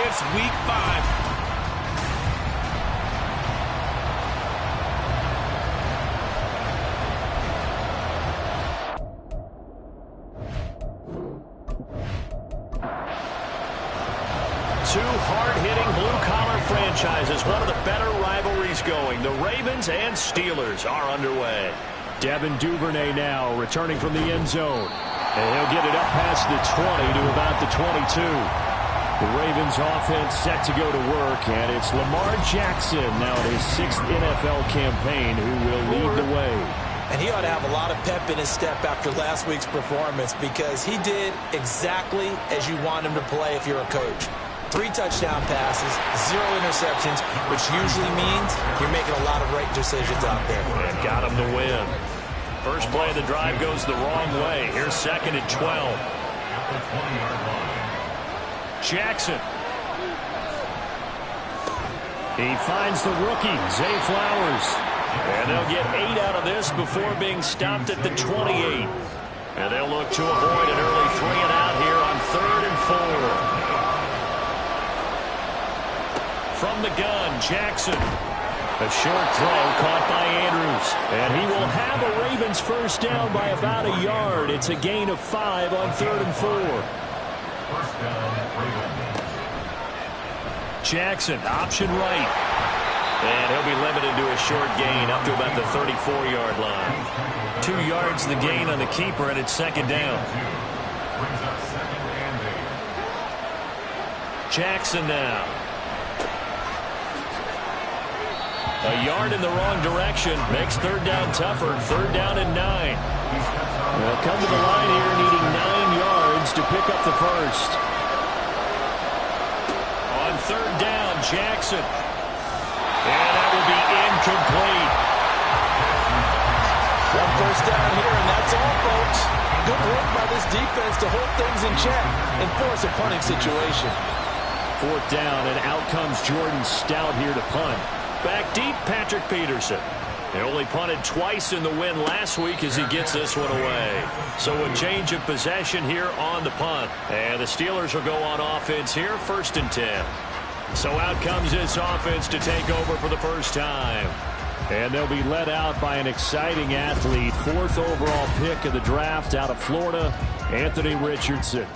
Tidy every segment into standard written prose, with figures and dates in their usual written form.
It's week 5. Two hard-hitting blue-collar franchises, one of the better rivalries going. The Ravens and Steelers are underway. Devin Duvernay now returning from the end zone. And he'll get it up past the 20 to about the 22. The Ravens offense set to go to work, and it's Lamar Jackson now in his 6th NFL campaign who will lead the way. And he ought to have a lot of pep in his step after last week's performance because he did exactly as you want him to play if you're a coach. 3 touchdown passes, 0 interceptions, which usually means you're making a lot of right decisions out there. And got him to win. First play of the drive goes the wrong way. Here's 2nd and 12. Jackson. He finds the rookie, Zay Flowers. And they'll get 8 out of this before being stopped at the 28. And they'll look to avoid an early 3 and out here on 3rd and 4. From the gun, Jackson. A short throw caught by Andrews. And he will have a Ravens first down by about a yard. It's a gain of 5 on 3rd and 4. Jackson, option right. And he'll be limited to a short gain up to about the 34-yard line. 2 yards the gain on the keeper, and it's 2nd down. Jackson now. A yard in the wrong direction makes 3rd down tougher. 3rd down and 9. They'll come to the line here needing 9 yards to pick up the first. On 3rd down, Jackson. And that will be incomplete. One first down here, and that's all, folks. Good work by this defense to hold things in check and force a punting situation. 4th down, and out comes Jordan Stout here to punt. Back deep, Patrick Peterson. He only punted twice in the win last week as he gets this one away. So a change of possession here on the punt. And the Steelers will go on offense here, 1st and 10. So out comes this offense to take over for the first time. And they'll be led out by an exciting athlete. 4th overall pick of the draft out of Florida, Anthony Richardson.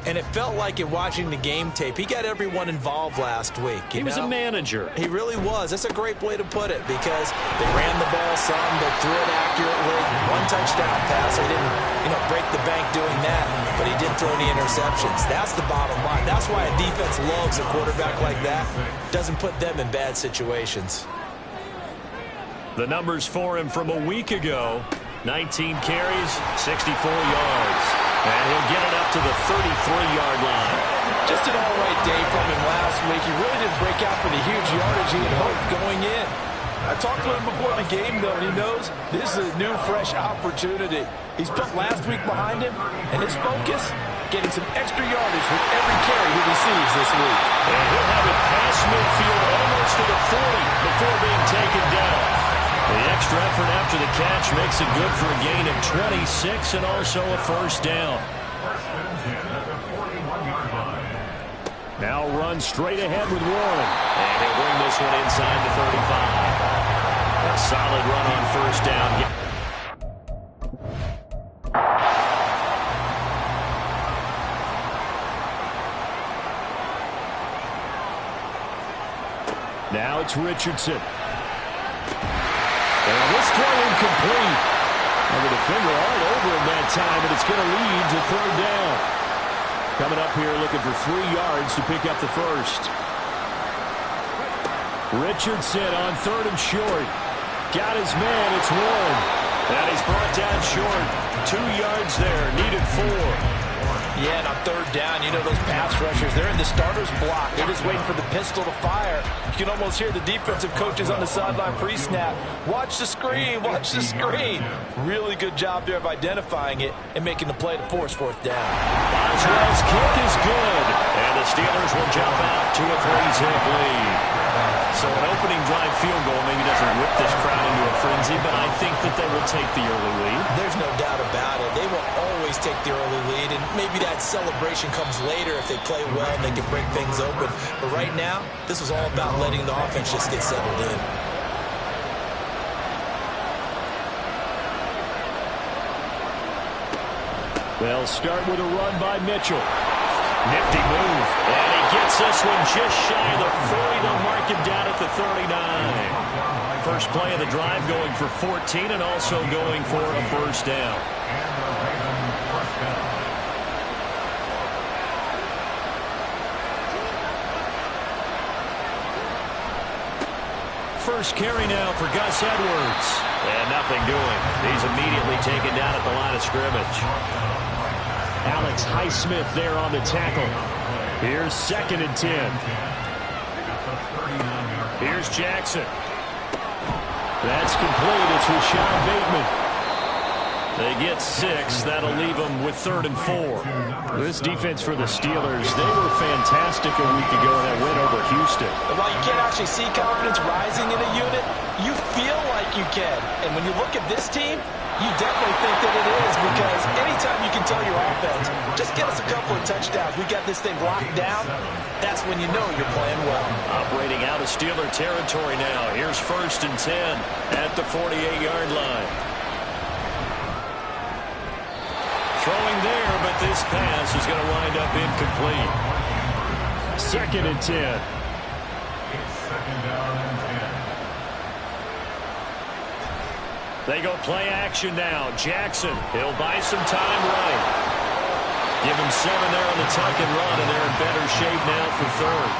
And it felt like in watching the game tape, he got everyone involved last week. He was a manager. He really was. That's a great way to put it because they ran the ball some, they threw it accurately. 1 touchdown pass. He didn't, break the bank doing that, but he didn't throw any interceptions. That's the bottom line. That's why a defense loves a quarterback like that. Doesn't put them in bad situations. The numbers for him from a week ago: 19 carries, 64 yards. And he'll get it up to the 33-yard line. Just an all-right day from him last week. He really didn't break out for the huge yardage he had hoped going in. I talked to him before the game, though, and he knows this is a new, fresh opportunity. He's put last week behind him, and his focus, getting some extra yardage with every carry he receives this week. And he'll have it past midfield almost to the 40 before being taken down. The extra effort after the catch makes it good for a gain of 26 and also a first down. Now run straight ahead with Warren. And he'll bring this one inside the 35. A solid run on first down. Now it's Richardson. And this throw incomplete. And the defender all over him that time, and it's going to lead to 3rd down. Coming up here looking for 3 yards to pick up the first. Richardson on 3rd and short. Got his man, it's Warren. And he's brought down short. 2 yards there, needed 4. Yeah, and on 3rd down, those pass rushers, they're in the starter's block. They're just waiting for the pistol to fire. You can almost hear the defensive coaches on the sideline pre-snap. Watch the screen, watch the screen. Really good job there of identifying it and making the play to force 4th down. Boswell's kick is good. And the Steelers will jump out to a 3-zip lead. So an opening drive field goal maybe doesn't whip this crowd into a frenzy, but I think that they will take the early lead. There's no doubt about it. They will always always take the early lead, and maybe that celebration comes later if they play well and they can break things open. But right now, this was all about letting the offense just get settled in. They'll start with a run by Mitchell. Nifty move. And he gets this one just shy of the 40. They'll mark him down at the 39. First play of the drive going for 14 and also going for a first down. First carry now for Gus Edwards. And nothing doing. He's immediately taken down at the line of scrimmage. Alex Highsmith there on the tackle. Here's 2nd and 10. Here's Jackson. That's complete. It's Rashad Bateman. They get 6. That'll leave them with 3rd and 4. This defense for the Steelers, they were fantastic a week ago in that win over Houston. While you can't actually see confidence rising in a unit, you feel like you can. And when you look at this team, you definitely think that it is, because anytime you can tell your offense, just get us a couple of touchdowns, we got this thing locked down, that's when you know you're playing well. Operating out of Steeler territory now. Here's 1st and 10 at the 48-yard line. Throwing there, but this pass is going to wind up incomplete. 2nd and 10. It's 2nd down and 10. They go play action now. Jackson, he'll buy some time running. Give him 7 there on the tuck and run, and they're in better shape now for 3rd.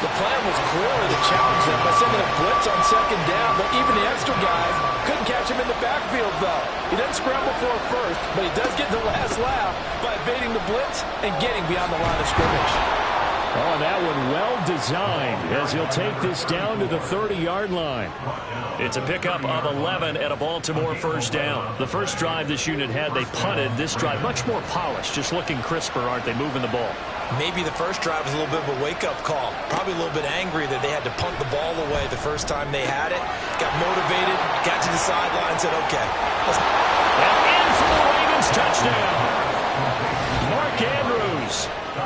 The plan was clearly to challenge them by sending a blitz on 2nd down, but even the extra guys couldn't catch him in the backfield, though. He doesn't scramble for a first, but he does get the last laugh by evading the blitz and getting beyond the line of scrimmage. Oh, that one well designed as he'll take this down to the 30-yard line. It's a pickup of 11 at a Baltimore first down. The first drive this unit had, they punted. This drive, much more polished, just looking crisper, aren't they, moving the ball? Maybe the first drive was a little bit of a wake-up call. Probably a little bit angry that they had to punt the ball away the first time they had it. Got motivated, got to the sideline, said, okay. And in for the Ravens touchdown. Mark Andrews,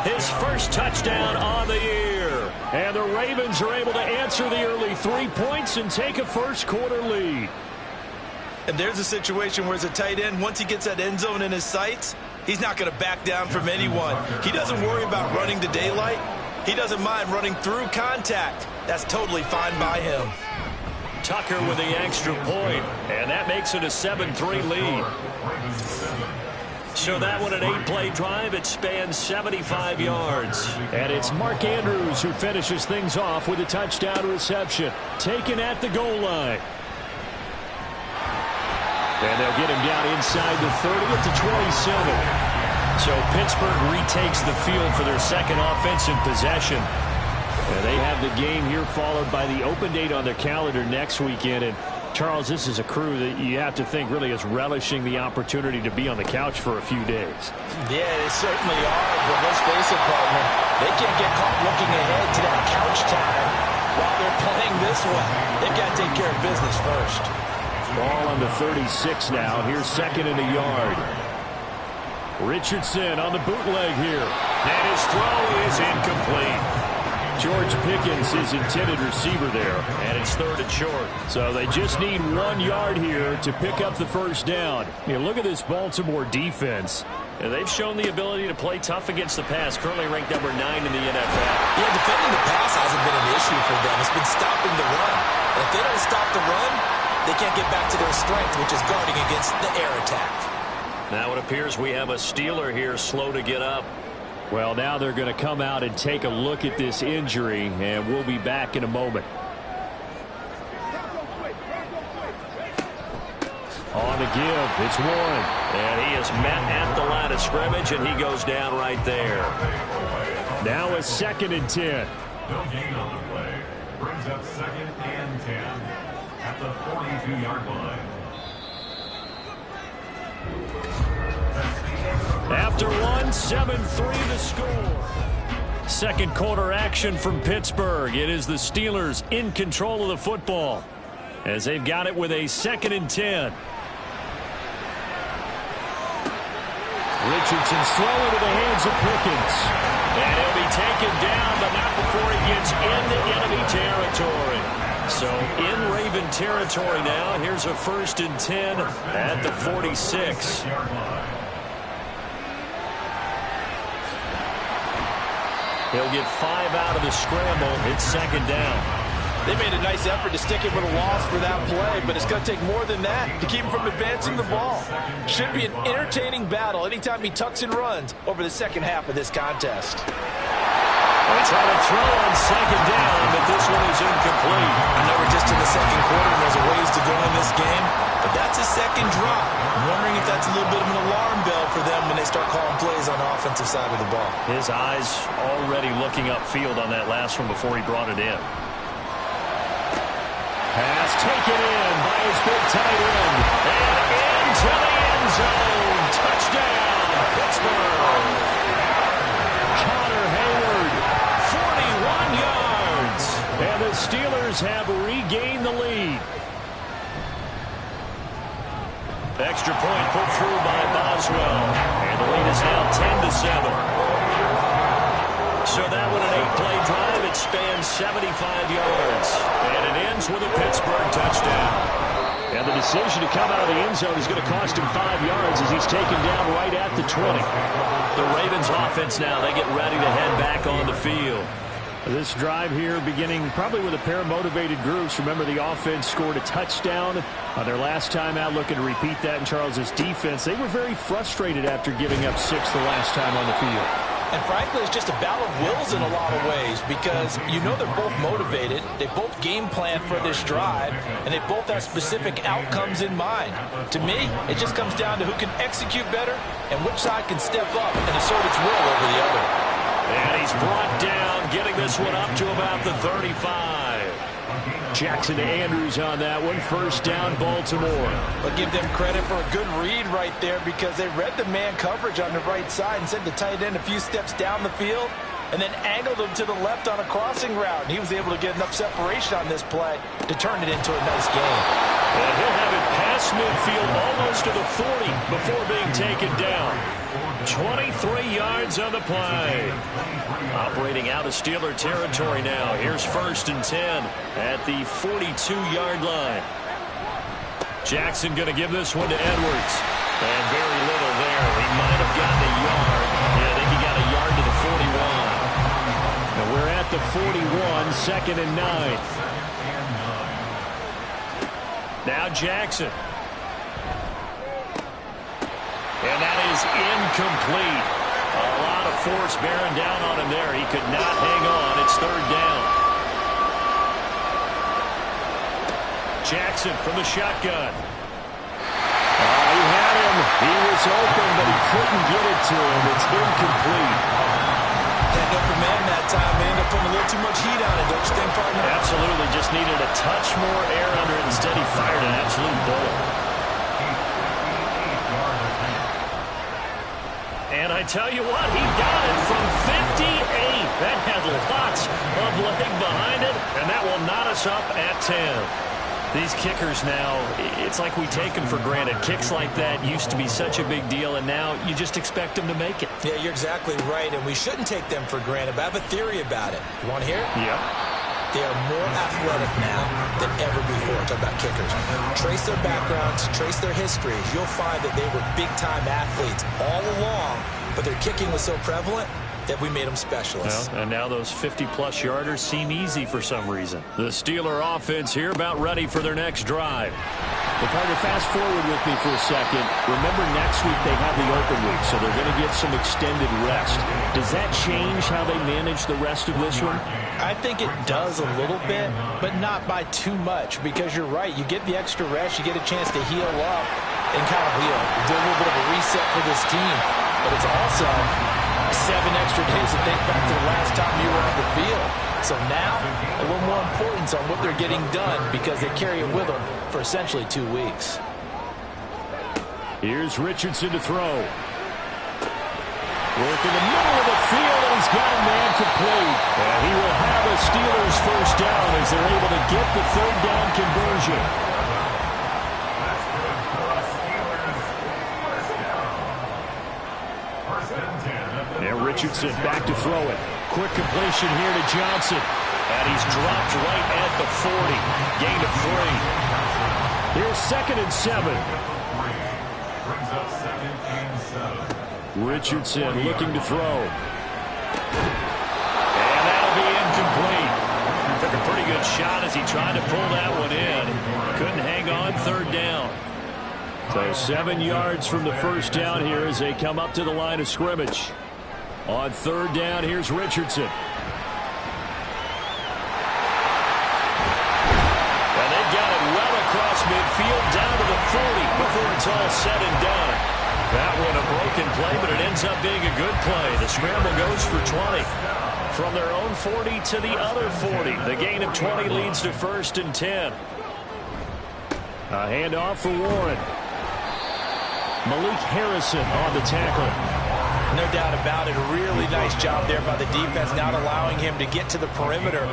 his first touchdown on the year. And the Ravens are able to answer the early 3 points and take a first-quarter lead. And there's a situation where as a tight end, once he gets that end zone in his sights, he's not going to back down from anyone. He doesn't worry about running to daylight. He doesn't mind running through contact. That's totally fine by him. Tucker with the extra point, and that makes it a 7-3 lead. So that one, an 8-play drive. It spans 75 yards. And it's Mark Andrews who finishes things off with a touchdown reception. Taken at the goal line. And they'll get him down inside the 30 at the 27. So Pittsburgh retakes the field for their second offensive possession. And they have the game here followed by the open date on their calendar next weekend. And Charles, this is a crew that you have to think really is relishing the opportunity to be on the couch for a few days. Yeah, they certainly are, but let's face it, partner, they can't get caught looking ahead to that couch time while they're playing this one. They've got to take care of business first. Ball on the 36 now. Here's 2nd and a yard. Richardson on the bootleg here. And his throw is incomplete. George Pickens is intended receiver there. And it's 3rd and short. So they just need 1 yard here to pick up the first down. You know, look at this Baltimore defense. And they've shown the ability to play tough against the pass. Currently ranked number 9 in the NFL. Yeah, defending the pass hasn't been an issue for them. It's been stopping the run. And if they don't stop the run, they can't get back to their strength, which is guarding against the air attack. Now it appears we have a Steeler here slow to get up. Well, now they're going to come out and take a look at this injury, and we'll be back in a moment. On the give, it's Warren. And he is met at the line of scrimmage, and he goes down right there. Now a 2nd and 10. No gain on the play. Brings up 2nd and 10 at the 42-yard line. After one, 7-3 the score. Second quarter action from Pittsburgh. It is the Steelers in control of the football as they've got it with a 2nd and 10. Richardson slow into the hands of Pickens. And he'll be taken down, but not before he gets into enemy territory. So in Raven territory now. Here's a 1st and 10 at the 46. He'll get 5 out of the scramble. It's 2nd down. They made a nice effort to stick him with a loss for that play, but it's going to take more than that to keep him from advancing the ball. Should be an entertaining battle anytime he tucks and runs over the second half of this contest. They try to throw on 2nd down, but this one is incomplete. I know we're just in the second quarter and there's a ways to go in this game, but that's a second drop. I'm wondering if that's a little bit of an alarm bell for them when they start calling plays on the offensive side of the ball. His eyes already looking upfield on that last one before he brought it in. Pass taken in by his big tight end. And into the end zone. Touchdown, Pittsburgh. Connor Hayward, 41 yards. And the Steelers have regained the lead. Extra point put through by Boswell. And the lead is now 10-7. So that one an 8-play drive. It spans 75 yards. And it ends with a Pittsburgh touchdown. And the decision to come out of the end zone is going to cost him 5 yards as he's taken down right at the 20. The Ravens offense now, they get ready to head back on the field. This drive here beginning probably with a pair of motivated groups. Remember, the offense scored a touchdown on their last time out, looking to repeat that in Charles's defense. They were very frustrated after giving up 6 the last time on the field. And frankly, it's just a battle of wills in a lot of ways because you know they're both motivated. They both game plan for this drive, and they both have specific outcomes in mind. To me, it just comes down to who can execute better and which side can step up and assert its will over the other. And he's brought down, getting this one up to about the 35. Jackson to Andrews on that one. 1st down, Baltimore. But give them credit for a good read right there because they read the man coverage on the right side and sent the tight end a few steps down the field and then angled him to the left on a crossing route. And he was able to get enough separation on this play to turn it into a nice game. And he'll have it past midfield almost to the 40 before being taken down. 23 yards on the play. Operating out of Steeler territory now. Here's 1st and 10 at the 42-yard line. Jackson going to give this one to Edwards. And very little there. He might have gotten a yard. Yeah, I think he got a yard to the 41. And we're at the 41, 2nd and 9. Now Jackson. And that is incomplete. A lot of force bearing down on him there. He could not hang on. It's 3rd down. Jackson from the shotgun. He had him. He was open, but he couldn't get it to him. It's incomplete. Had no command that time. They ended up putting a little too much heat on it, don't you think, partner? Absolutely. Just needed a touch more air under it. Instead, he fired an absolute bullet. And I tell you what, he got it from 58. That had lots of leg behind it, and that will knot us up at 10. These kickers now, it's like we take them for granted. Kicks like that used to be such a big deal, and now you just expect them to make it. Yeah, you're exactly right, and we shouldn't take them for granted, but I have a theory about it. You want to hear it? Yep. They are more athletic now than ever before. Talk about kickers. Trace their backgrounds, trace their histories. You'll find that they were big-time athletes all along, but their kicking was so prevalent that we made them specialists. Well, and now those 50-plus yarders seem easy for some reason. The Steeler offense here about ready for their next drive. Well, partner, fast forward with me for a second. Remember, next week they have the open week, so they're going to get some extended rest. Does that change how they manage the rest of this one? I think it does a little bit, but not by too much, because you're right. You get the extra rest, you get a chance to heal up and kind of do a little bit of a reset for this team. But it's also 7 extra days to think back to the last time you were on the field. So now, a little more importance on what they're getting done because they carry it with them for essentially 2 weeks. Here's Richardson to throw. Work in the middle of the field, and he's got a man complete. And he will have a Steelers 1st down as they're able to get the 3rd down conversion. Richardson back to throw it. Quick completion here to Johnson. And he's dropped right at the 40. Gain of 3. Here's 2nd and 7. Brings up 2nd and 7. Richardson looking to throw. And that'll be incomplete. Took a pretty good shot as he tried to pull that one in. Couldn't hang on 3rd down. So 7 yards from the first down here as they come up to the line of scrimmage. On 3rd down, here's Richardson. And they've got it well across midfield down to the 40 before it's all said and done. That one a broken play, but it ends up being a good play. The scramble goes for 20. From their own 40 to the other 40. The gain of 20 leads to 1st and 10. A handoff for Warren. Malik Harrison on the tackle. No doubt about it. A really nice job there by the defense, not allowing him to get to the perimeter.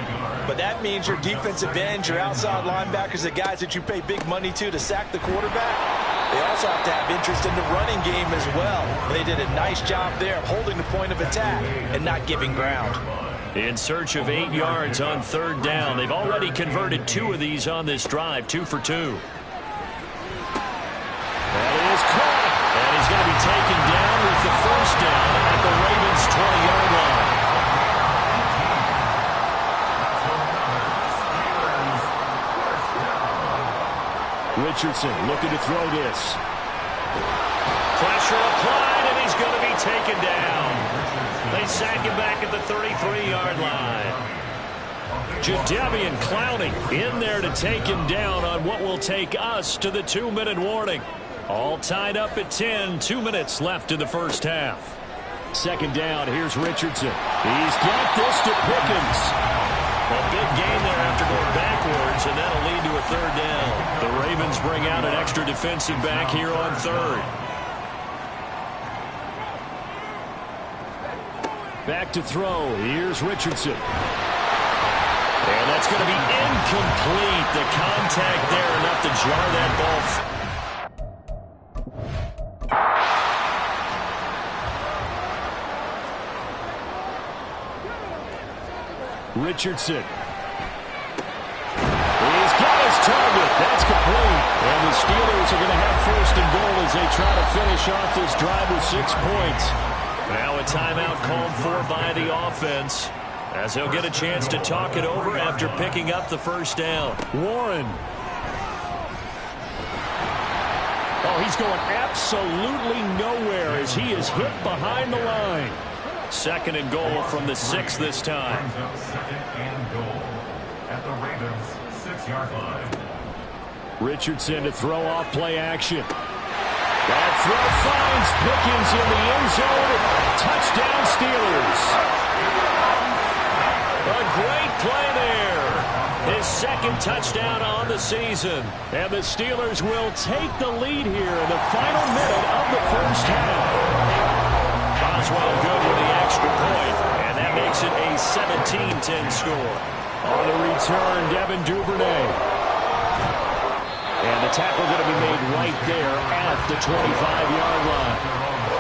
But that means your defensive ends, your outside linebackers, the guys that you pay big money to sack the quarterback, they also have to have interest in the running game as well. They did a nice job there holding the point of attack and not giving ground. In search of 8 yards on 3rd down. They've already converted 2 of these on this drive, 2 for 2. That is caught. And he's going to be taken down with the 1st down at the Ravens' 20-yard line. Richardson looking to throw this. Pressure applied, and he's going to be taken down. They sack him back at the 33-yard line. Jadeveon Clowney in there to take him down on what will take us to the 2-minute warning. All tied up at 10, 2 minutes left in the first half. 2nd down, here's Richardson. He's got this to Pickens. A big gain there after going backwards, and that'll lead to a 3rd down. The Ravens bring out an extra defensive back here on 3rd. Back to throw. Here's Richardson. And that's going to be incomplete. The contact there enough to jar that ball. Richardson. He's got his target. That's complete. And the Steelers are going to have 1st and goal as they try to finish off this drive with 6 points. Now a timeout called for by the offense as they'll get a chance to talk it over after picking up the 1st down. Warren. Oh, he's going absolutely nowhere as he is hit behind the line. 2nd and goal from the 6 this time. Brings up 2nd and goal at the Ravens' 6-yard line. Richardson to throw off play action. That throw finds Pickens in the end zone. Touchdown Steelers. A great play there. His 2nd touchdown on the season. And the Steelers will take the lead here in the final minute of the first half. Boswell good with the extra point, and that makes it a 17-10 score. On the return, Devin Duvernay. And the tackle going to be made right there at the 25-yard line.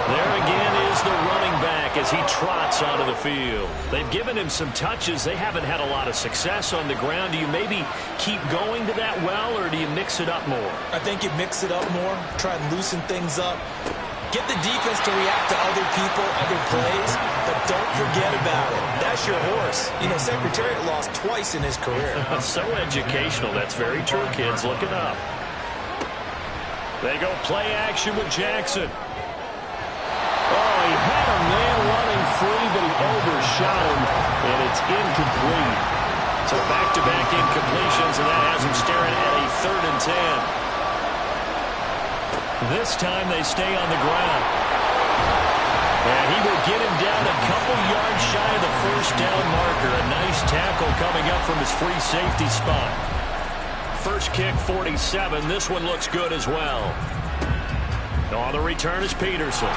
There again is the running back as he trots onto the field. They've given him some touches. They haven't had a lot of success on the ground. Do you maybe keep going to that well, or do you mix it up more? I think you mix it up more, try and loosen things up. Get the defense to react to other people, other plays, but don't forget about it. That's your horse. You know, Secretariat lost twice in his career. So educational. That's very true, kids. Look it up. They go play action with Jackson. Oh, he had a man running free, but he overshot him, and it's incomplete. So back-to-back incompletions, and that has him staring at a 3rd and 10. This time they stay on the ground. And he will get him down a couple yards shy of the 1st down marker. A nice tackle coming up from his free safety spot. First kick, 47. This one looks good as well. On the return is Peterson.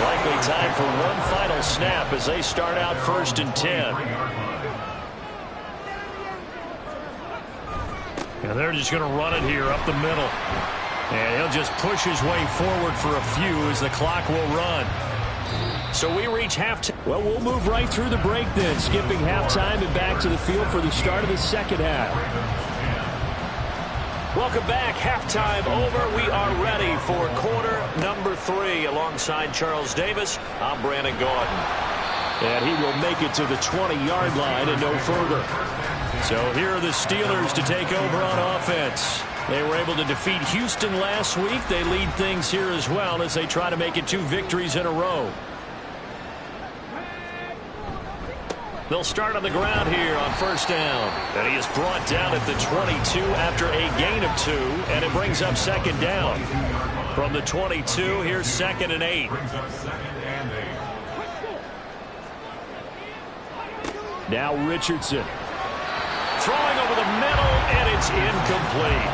Likely time for one final snap as they start out 1st and 10. And they're just going to run it here up the middle. And he'll just push his way forward for a few as the clock will run. So we reach halftime. Well, we'll move right through the break then, skipping halftime and back to the field for the start of the second half. Welcome back. Halftime over. We are ready for quarter number 3. Alongside Charles Davis, I'm Brandon Gaudin. And he will make it to the 20-yard line and no further. So here are the Steelers to take over on offense. They were able to defeat Houston last week. They lead things here as well as they try to make it 2 victories in a row. They'll start on the ground here on first down. And he is brought down at the 22 after a gain of 2. And it brings up second down. From the 22, here's 2nd and 8. Now Richardson. Throwing over the middle, and it's incomplete.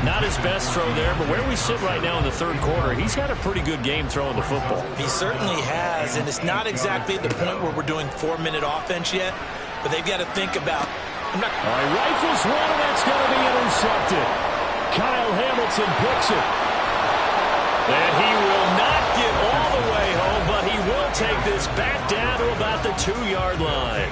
Not his best throw there, but where we sit right now in the third quarter, he's had a pretty good game throwing the football. He certainly has, and it's not exactly the point where we're doing 4-minute offense yet, but they've got to think about... All right, rifles one, and that's going to be intercepted. Kyle Hamilton picks it. And he will not get all the way home, but he will take this back down to about the 2-yard line.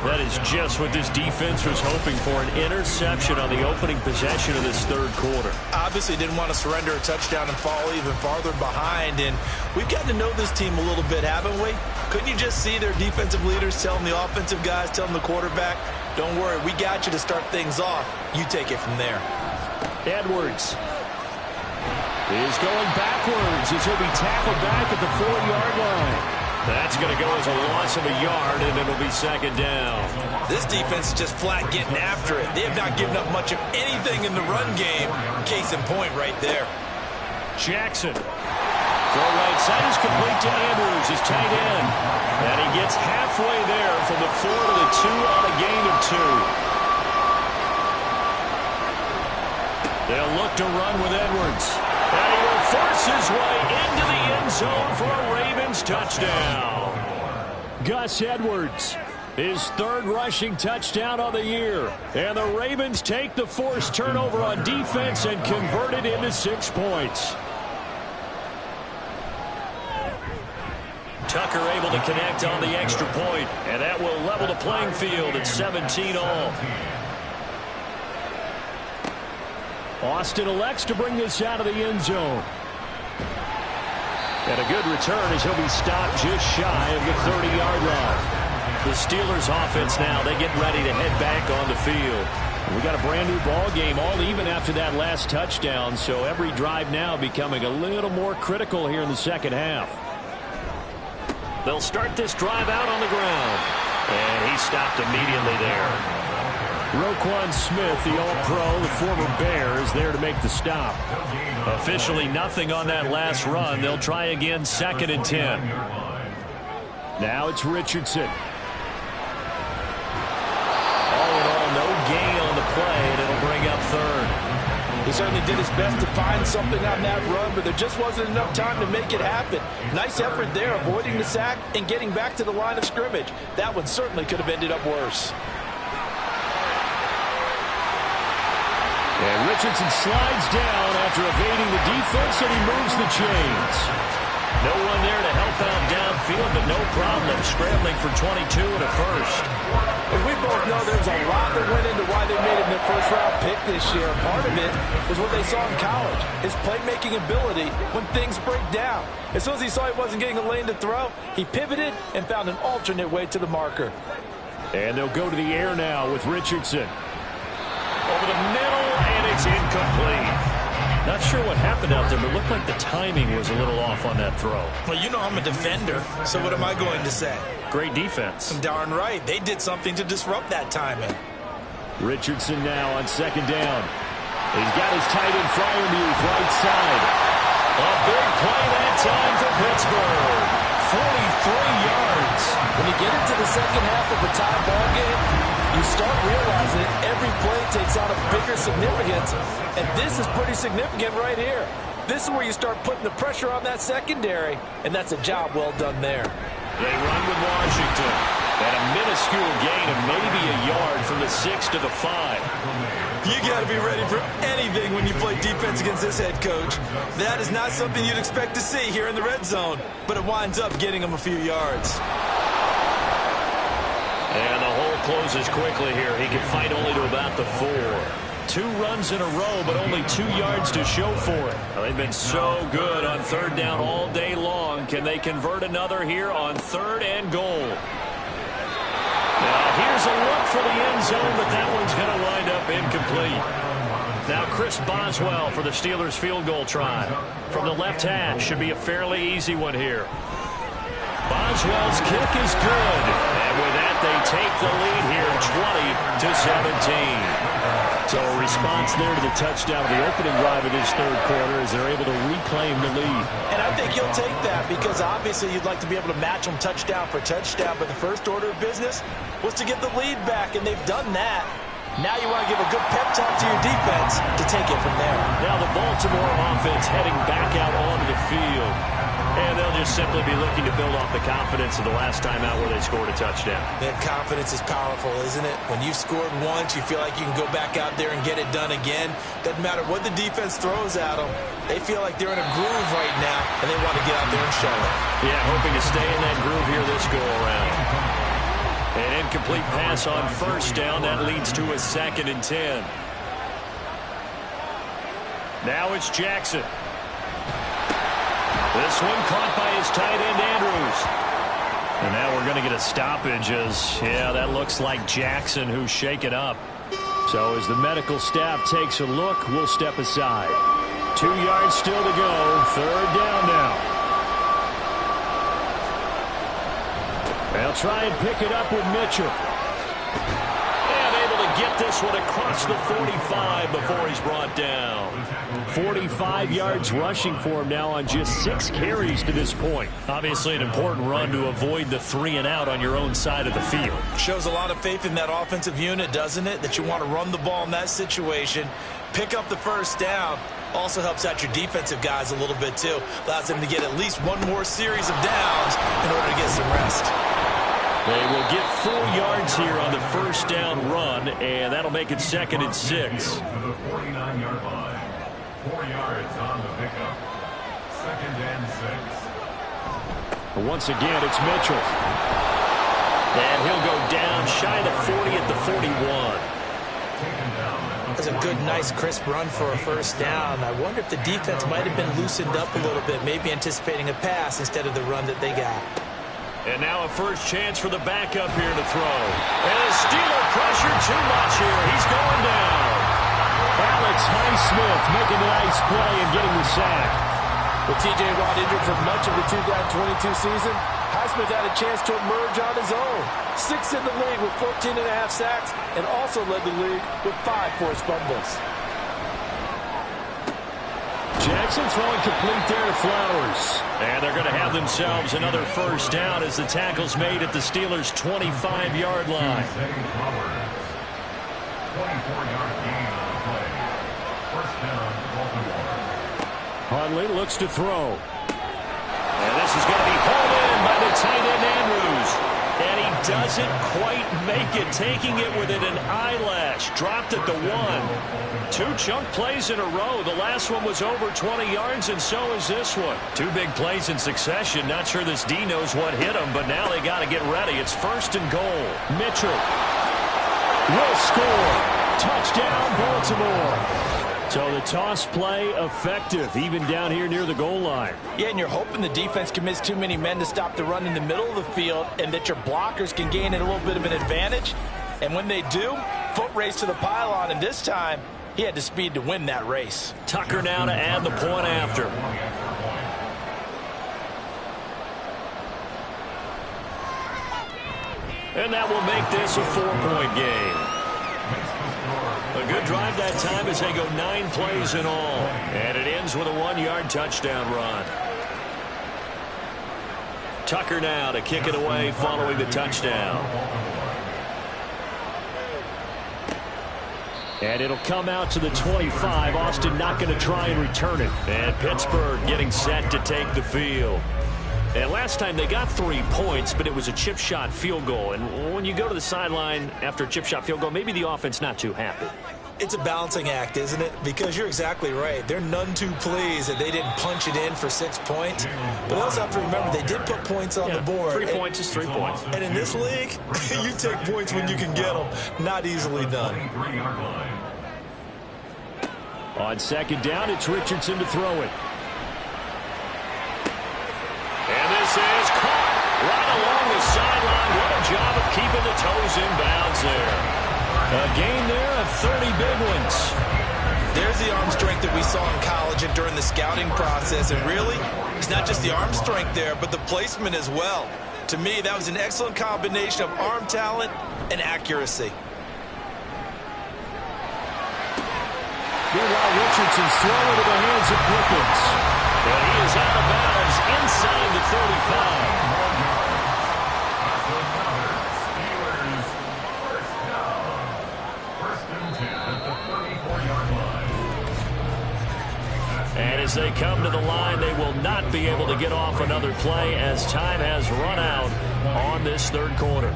That is just what this defense was hoping for, an interception on the opening possession of this third quarter. Obviously didn't want to surrender a touchdown and fall even farther behind, and we've gotten to know this team a little bit, haven't we? Couldn't you just see their defensive leaders telling the offensive guys, telling the quarterback, don't worry, we got you to start things off. You take it from there. Edwards is going backwards as he'll be tackled back at the 4-yard line. That's going to go as a loss of a yard, and it'll be second down. This defense is just flat getting after it. They have not given up much of anything in the run game. Case in point right there. Jackson. Throw right side is complete to Andrews, his tight end. And he gets halfway there from the 4 to the 2 on a gain of 2. They'll look to run with Edwards. And he will force his way into the end zone for a Ravens touchdown. Gus Edwards, his 3rd rushing touchdown of the year. And the Ravens take the forced turnover on defense and convert it into 6 points. Tucker able to connect on the extra point, and that will level the playing field at 17 all. Austin elects to bring this out of the end zone. And a good return as he'll be stopped just shy of the 30-yard line. The Steelers offense now, they get ready to head back on the field. We got a brand new ball game, all even after that last touchdown, so every drive now becoming a little more critical here in the second half. They'll start this drive out on the ground. And he stopped immediately there. Roquan Smith, the All-Pro, the former Bear, is there to make the stop. Officially nothing on that last run. They'll try again, 2nd and 10. Now it's Richardson. All in all, no gain on the play, and it'll bring up 3rd. He certainly did his best to find something on that run, but there just wasn't enough time to make it happen. Nice effort there, avoiding the sack and getting back to the line of scrimmage. That one certainly could have ended up worse. And Richardson slides down after evading the defense, and he moves the chains. No one there to help out downfield, but no problem scrambling for 22 and a first. And we both know there's a lot that went into why they made him their first-round pick this year. Part of it was what they saw in college, his playmaking ability when things break down. As soon as he saw he wasn't getting a lane to throw, he pivoted and found an alternate way to the marker. And they'll go to the air now with Richardson. Over the middle, and it's incomplete. Not sure what happened out there, but it looked like the timing was a little off on that throw. Well, you know I'm a defender, so what am I going to say? Great defense. Darn right. They did something to disrupt that timing. Richardson now on 2nd down. He's got his tight end Freiermuth right side. A big play that time for Pittsburgh. 43 yards. When you get into the second half of a tie ball game, you start realizing every play takes on a bigger significance, and this is pretty significant right here. This is where you start putting the pressure on that secondary, and that's a job well done there. They run with Washington. And a minuscule gain of maybe a yard from the 6 to the 5. You got to be ready for anything when you play defense against this head coach. That is not something you'd expect to see here in the red zone, but it winds up getting him a few yards. And the hole closes quickly here. He can fight only to about the 4. 2 runs in a row, but only 2 yards to show for it. Well, they've been so good on third down all day long. Can they convert another here on 3rd and goal? Now, here's a look for the end zone, but that one's going to wind up incomplete. Now, Chris Boswell for the Steelers field goal try. From the left hash, should be a fairly easy one here. Boswell's kick is good. And with that, they take the lead here, 20-17. So a response there to the touchdown of the opening drive of this third quarter as they're able to reclaim the lead. And I think you'll take that because obviously you'd like to be able to match them touchdown for touchdown, but the first order of business was to get the lead back, and they've done that. Now you want to give a good pep talk to your defense to take it from there. Now the Baltimore offense heading back out onto the field. And they'll just simply be looking to build off the confidence of the last time out where they scored a touchdown. That confidence is powerful, isn't it? When you've scored once, you feel like you can go back out there and get it done again. Doesn't matter what the defense throws at them. They feel like they're in a groove right now, and they want to get out there and show it. Yeah, hoping to stay in that groove here this go-around. An incomplete pass on first down. That leads to a 2nd and 10. Now it's Jackson. This one caught by his tight end, Andrews. And now we're going to get a stoppage as, yeah, that looks like Jackson who's shaken up. So as the medical staff takes a look, we'll step aside. 2 yards still to go. 3rd down now. They'll try and pick it up with Mitchell. And able to get this one across the 45 before he's brought down. 45 yards rushing for him now on just 6 carries to this point. Obviously an important run to avoid the 3 and out on your own side of the field. Shows a lot of faith in that offensive unit, doesn't it? That you want to run the ball in that situation, pick up the first down. Also helps out your defensive guys a little bit too. Allows them to get at least one more series of downs in order to get some rest. They will get 4 yards here on the first down run, and that'll make it 2nd and 6. To the 49-yard line. 4 yards on the pickup. 2nd and 6. Once again, it's Mitchell. And he'll go down shy of the 40 at the 41. That's a good, nice, crisp run for a first down. I wonder if the defense might have been loosened up a little bit, maybe anticipating a pass instead of the run that they got. And now a first chance for the backup here to throw. And a Steeler pressure too much here. He's going down. Alex Highsmith making a nice play and getting the sack. With T.J. Watt injured for much of the 2022 season, Highsmith had a chance to emerge on his own. 6th in the league with 14.5 sacks and also led the league with 5 forced fumbles. Jackson throwing complete there to Flowers. And they're going to have themselves another first down as the tackle's made at the Steelers' 25-yard line. 24-yard gain on the play. First down, Baltimore. Hundley looks to throw. And this is going to be hauled in by the tight end, Andrews. And he doesn't quite make it, taking it within an eyelash. Dropped at the 1. 2 chunk plays in a row. The last one was over 20 yards, and so is this one. 2 big plays in succession. Not sure this D knows what hit him, but now they got to get ready. It's 1st and goal. Mitchell will score. Touchdown, Baltimore. So the toss play effective, even down here near the goal line. Yeah, and you're hoping the defense commits too many men to stop the run in the middle of the field and that your blockers can gain a little bit of an advantage. And when they do, foot race to the pylon, and this time he had the speed to win that race. Tucker now to add the point after. And that will make this a 4-point game. A good drive that time as they go 9 plays in all. And it ends with a 1-yard touchdown run. Tucker now to kick it away following the touchdown. And it'll come out to the 25. Austin not going to try and return it. And Pittsburgh getting set to take the field. And last time they got 3 points, but it was a chip shot field goal. And when you go to the sideline after a chip shot field goal, maybe the offense not too happy. It's a balancing act, isn't it? Because you're exactly right. They're none too pleased that they didn't punch it in for 6 points. But they also have to remember they did put points on the board. 3 points is 3 points. And in this league, you take points when you can get them. Not easily done. On second down, it's Richardson to throw it. And this is caught right along the sideline. What a job of keeping the toes in bounds there. A gain there of 30 big ones. There's the arm strength that we saw in college and during the scouting process. And really, it's not just the arm strength there, but the placement as well. To me, that was an excellent combination of arm talent and accuracy. Meanwhile, Richardson's throw into the hands of Pickens. And he is out of bounds inside the 35. And as they come to the line, they will not be able to get off another play as time has run out on this third quarter.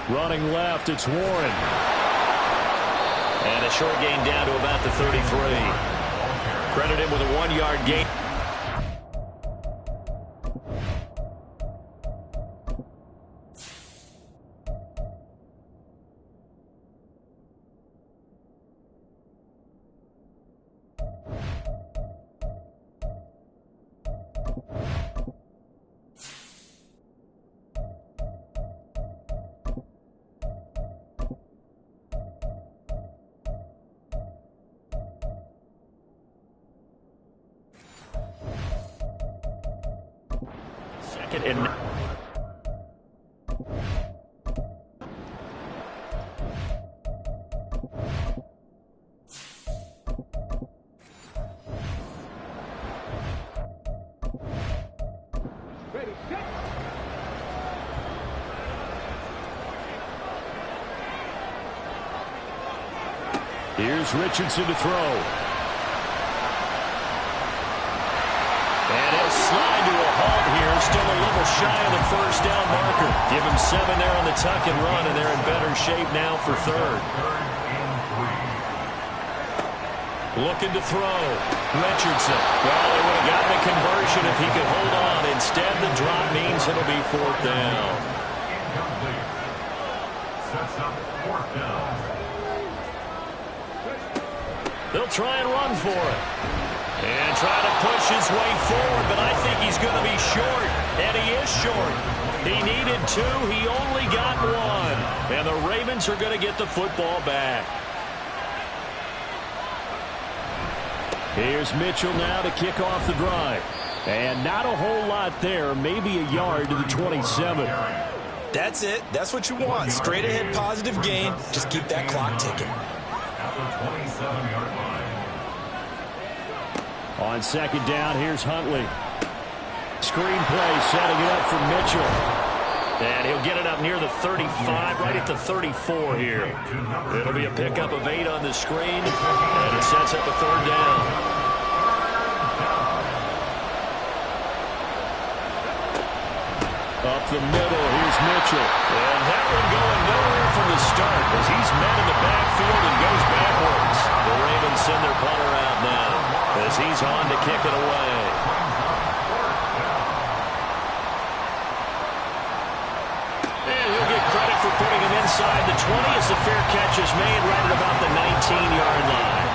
Running left, it's Warren. And a short gain down to about the 33. Credit him with a 1-yard gain. And here's Richardson to throw. And he'll slide to a halt here. Still a little shy of the first down marker. Give him 7 there on the tuck and run, and they're in better shape now for third. Looking to throw. Richardson. Well, they would have gotten a conversion if he could hold on. Instead, the drop means it'll be 4th down. Incomplete. Sets up 4th down. They'll try and run for it. And try to push his way forward, but I think he's going to be short. And he is short. He needed 2. He only got 1. And the Ravens are going to get the football back. Here's Mitchell now to kick off the drive. And not a whole lot there. Maybe a yard to the 27. That's it. That's what you want. Straight ahead positive gain. Just keep that clock ticking. At the 27-yard line. On second down, here's Huntley. Screen play, setting it up for Mitchell. And he'll get it up near the 35, right at the 34 here. It'll be a pickup of 8 on the screen, and it sets up a 3rd down. Up the middle, here's Mitchell. And that one going nowhere from the start as he's met in the backfield and goes backwards. The Ravens send their punter out now as he's on to kick it away. And he'll get credit for putting him inside the 20 as the fair catch is made right at about the 19-yard line.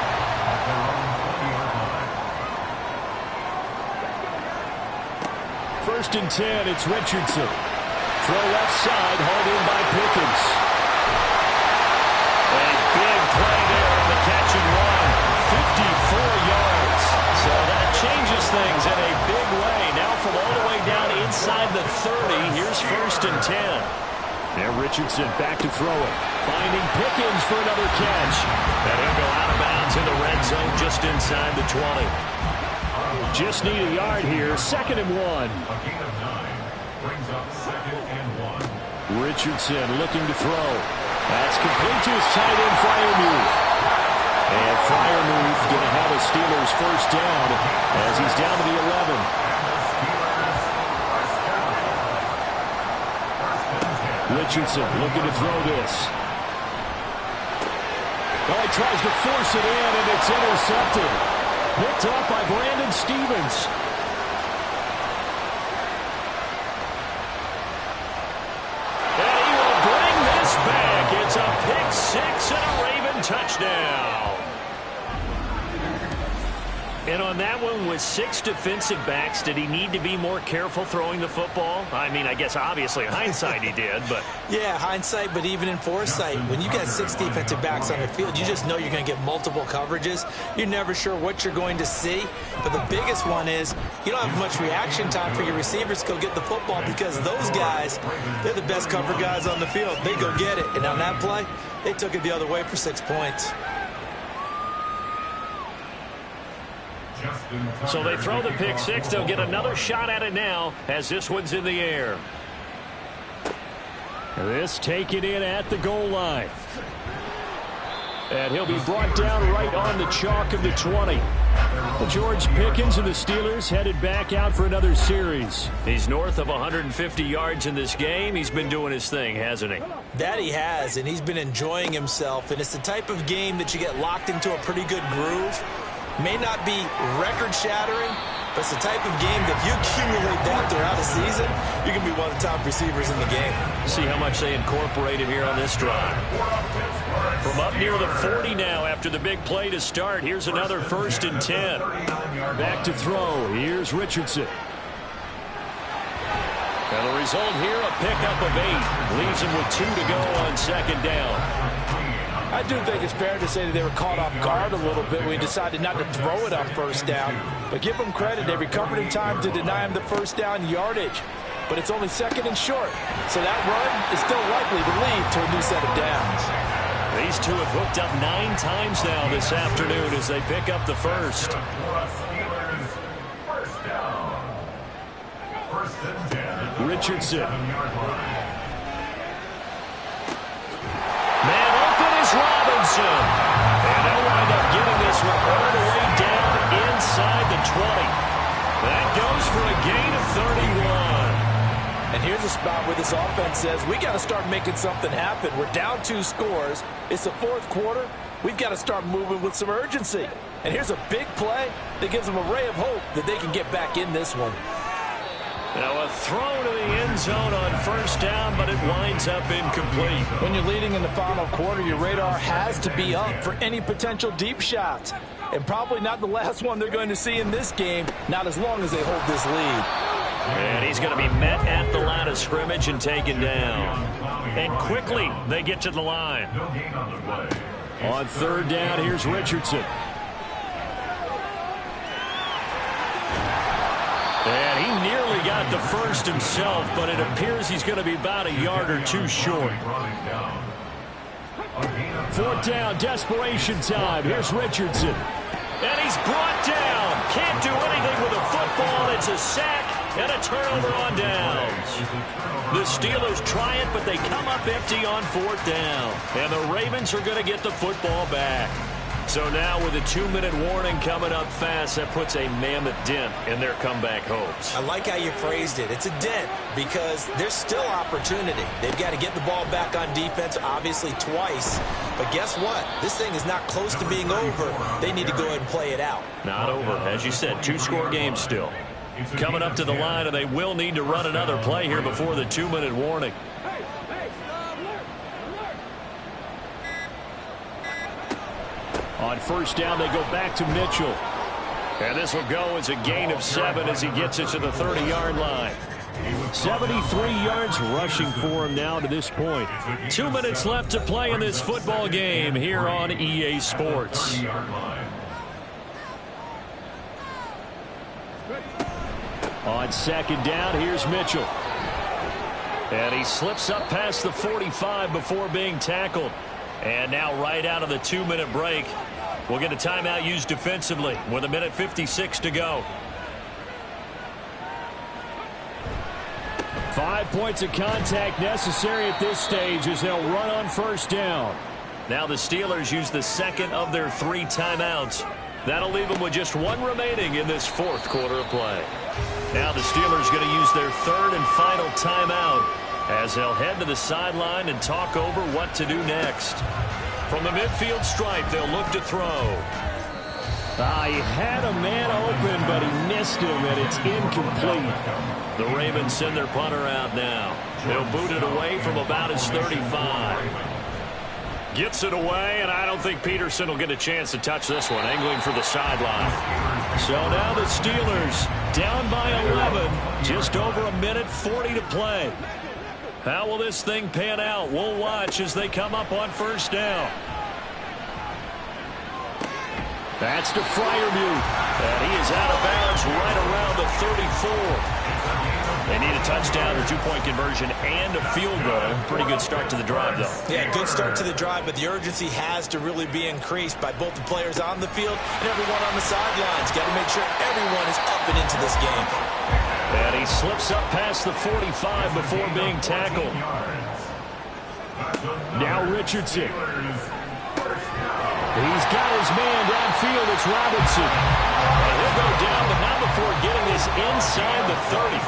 First and 10, it's Richardson. Throw left side, hauled in by Pickens. A big play there on the catch and run. 54 yards. So that changes things in a big way. Now from all the way down inside the 30, here's 1st and 10. And Richardson back to throw it. Finding Pickens for another catch. And he'll go out of bounds in the red zone just inside the 20. Just need a yard here. 2nd and 1. A gain of 9 brings up 2nd and 1. Richardson looking to throw. That's complete to his tight end flyer move. And Freiermuth going to have a Steelers first down as he's down to the 11. Richardson looking to throw this. Oh, he tries to force it in, and it's intercepted. Picked off by Brandon Stevens. And he will bring this back. It's a pick six and a Raven touchdown. And on that one, with 6 defensive backs, did he need to be more careful throwing the football? I mean, I guess obviously in hindsight he did, but... Yeah, hindsight, but even in foresight, when you got 6 defensive backs on the field, you just know you're going to get multiple coverages. You're never sure what you're going to see. But the biggest one is you don't have much reaction time for your receivers to go get the football because those guys, they're the best cover guys on the field. They go get it. And on that play, they took it the other way for 6 points. So they throw the pick six. They'll get another shot at it now as this one's in the air. This taken in at the goal line. And he'll be brought down right on the chalk of the 20. George Pickens and the Steelers headed back out for another series. He's north of 150 yards in this game. He's been doing his thing, hasn't he? That he has, and he's been enjoying himself. And it's the type of game that you get locked into a pretty good groove. May not be record-shattering, but it's the type of game that if you accumulate that throughout a season, you're going to be one of the top receivers in the game. See how much they incorporated here on this drive. From up near the 40 now after the big play to start. Here's another 1st and 10. Back to throw. Here's Richardson. And the result here, a pickup of 8. Leaves him with 2 to go on 2nd down. I do think it's fair to say that they were caught off guard a little bit when he decided not to throw it on 1st down. But give them credit. They recovered in time to deny him the 1st down yardage. But it's only 2nd and short. So that run is still likely to lead to a new set of downs. These two have hooked up 9 times now this afternoon as they pick up the first. Richardson. Man open is Robinson. And they'll wind up giving this one all the way down inside the 20. That goes for a gain of 31. And here's a spot where this offense says, we got to start making something happen. We're down 2 scores. It's the 4th quarter. We've got to start moving with some urgency. And here's a big play that gives them a ray of hope that they can get back in this one. Now a throw to the end zone on 1st down, but it winds up incomplete. When you're leading in the final quarter, your radar has to be up for any potential deep shots. And probably not the last one they're going to see in this game, not as long as they hold this lead. And he's going to be met at the line of scrimmage and taken down. And quickly they get to the line. On 3rd down, here's Richardson. And he nearly got the first himself, but it appears he's going to be about a yard or 2 short. 4th down, desperation time. Here's Richardson. And he's brought down. Can't do anything with a football. It's a sack and a turnover on downs. The Steelers try it, but they come up empty on 4th down. And the Ravens are going to get the football back. So now with a 2-minute warning coming up fast, that puts a mammoth dent in their comeback hopes. I like how you phrased it. It's a dent because there's still opportunity. They've got to get the ball back on defense, obviously twice. But guess what? This thing is not close to being over. They need to go ahead and play it out. Not over. As you said, 2-score game still. Coming up to the line, and they will need to run another play here before the 2-minute warning. On 1st down, they go back to Mitchell. And this will go as a gain of 7 as he gets it to the 30-yard line. 73 yards rushing for him now to this point. 2 minutes left to play in this football game here on EA Sports. On 2nd down, here's Mitchell. And he slips up past the 45 before being tackled. And now right out of the 2-minute break, we'll get a timeout used defensively with 1:56 to go. 5 points of contact necessary at this stage as they'll run on 1st down. Now the Steelers use the second of their 3 timeouts. That'll leave them with just 1 remaining in this 4th quarter of play. Now the Steelers going to use their 3rd and final timeout as they'll head to the sideline and talk over what to do next. From the midfield stripe, they'll look to throw. He had a man open, but he missed him, and it's incomplete. The Ravens send their punter out now. They'll boot it away from about his 35. Gets it away, and I don't think Peterson will get a chance to touch this one, angling for the sideline. So now the Steelers down by 11, just over 1:40 to play. How will this thing pan out? We'll watch as they come up on 1st down. That's to Freiermuth. And he is out of bounds right around the 34. They need a touchdown or 2-point conversion and a field goal. Pretty good start to the drive, though. Yeah, good start to the drive, but the urgency has to really be increased by both the players on the field and everyone on the sidelines. Got to make sure everyone is up and into this game. And he slips up past the 45 before being tackled. Now Richardson. He's got his man downfield. It's Robinson. And he'll go down, but not before getting this inside the 30.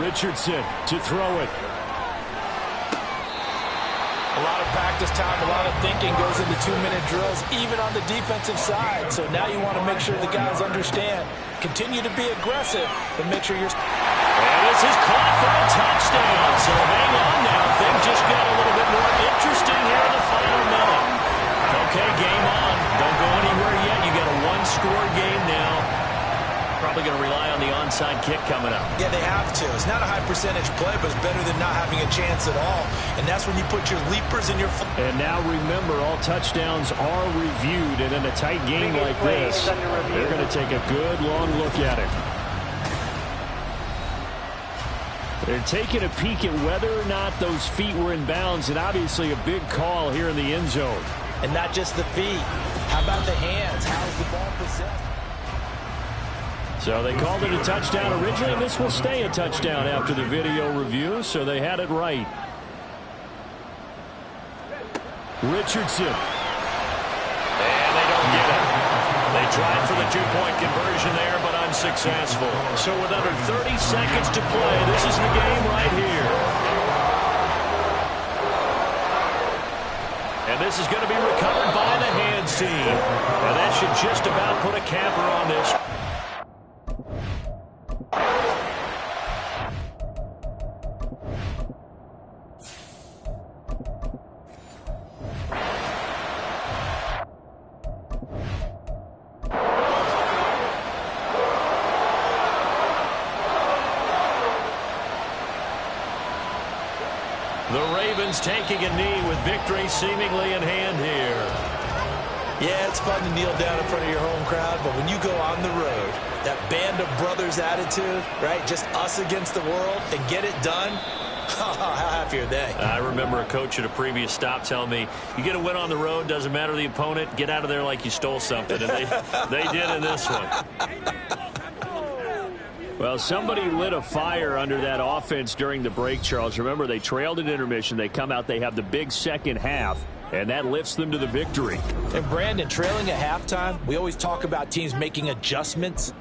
Richardson to throw it. A lot of practice time, a lot of thinking goes into 2-minute drills, even on the defensive side. So now you want to make sure the guys understand. Continue to be aggressive, but make sure you're... And this is caught for a touchdown. So hang on now. Things just got a little bit more interesting here in the final minute. Okay, game on. Don't go anywhere yet. You got a 1-score game now. Probably going to rely on the onside kick coming up. Yeah, they have to. It's not a high percentage play, but it's better than not having a chance at all. And that's when you put your leapers in your... And now remember, all touchdowns are reviewed. And in a tight game like this, they're going to take a good long look at it. They're taking a peek at whether or not those feet were in bounds, and obviously a big call here in the end zone. And not just the feet. How about the hands? How's the ball possessed? So they called it a touchdown originally, and this will stay a touchdown after the video review, so they had it right. Richardson. And they don't get it. They tried for the 2-point conversion there, but unsuccessful. So with under 30 seconds to play, this is the game right here. And this is going to be recovered by the hands team. And that should just about put a capper on this. The Ravens taking a knee with victory seemingly in hand here. Yeah, it's fun to kneel down in front of your home crowd, but when you go on the road, that band of brothers attitude, right, just us against the world, and get it done, how happy are they? I remember a coach at a previous stop telling me, you get a win on the road, doesn't matter the opponent, get out of there like you stole something, and they did in this one. Well, somebody lit a fire under that offense during the break, Charles. Remember, they trailed at intermission. They come out, they have the big second half, and that lifts them to the victory. And, Brandon, trailing at halftime, we always talk about teams making adjustments.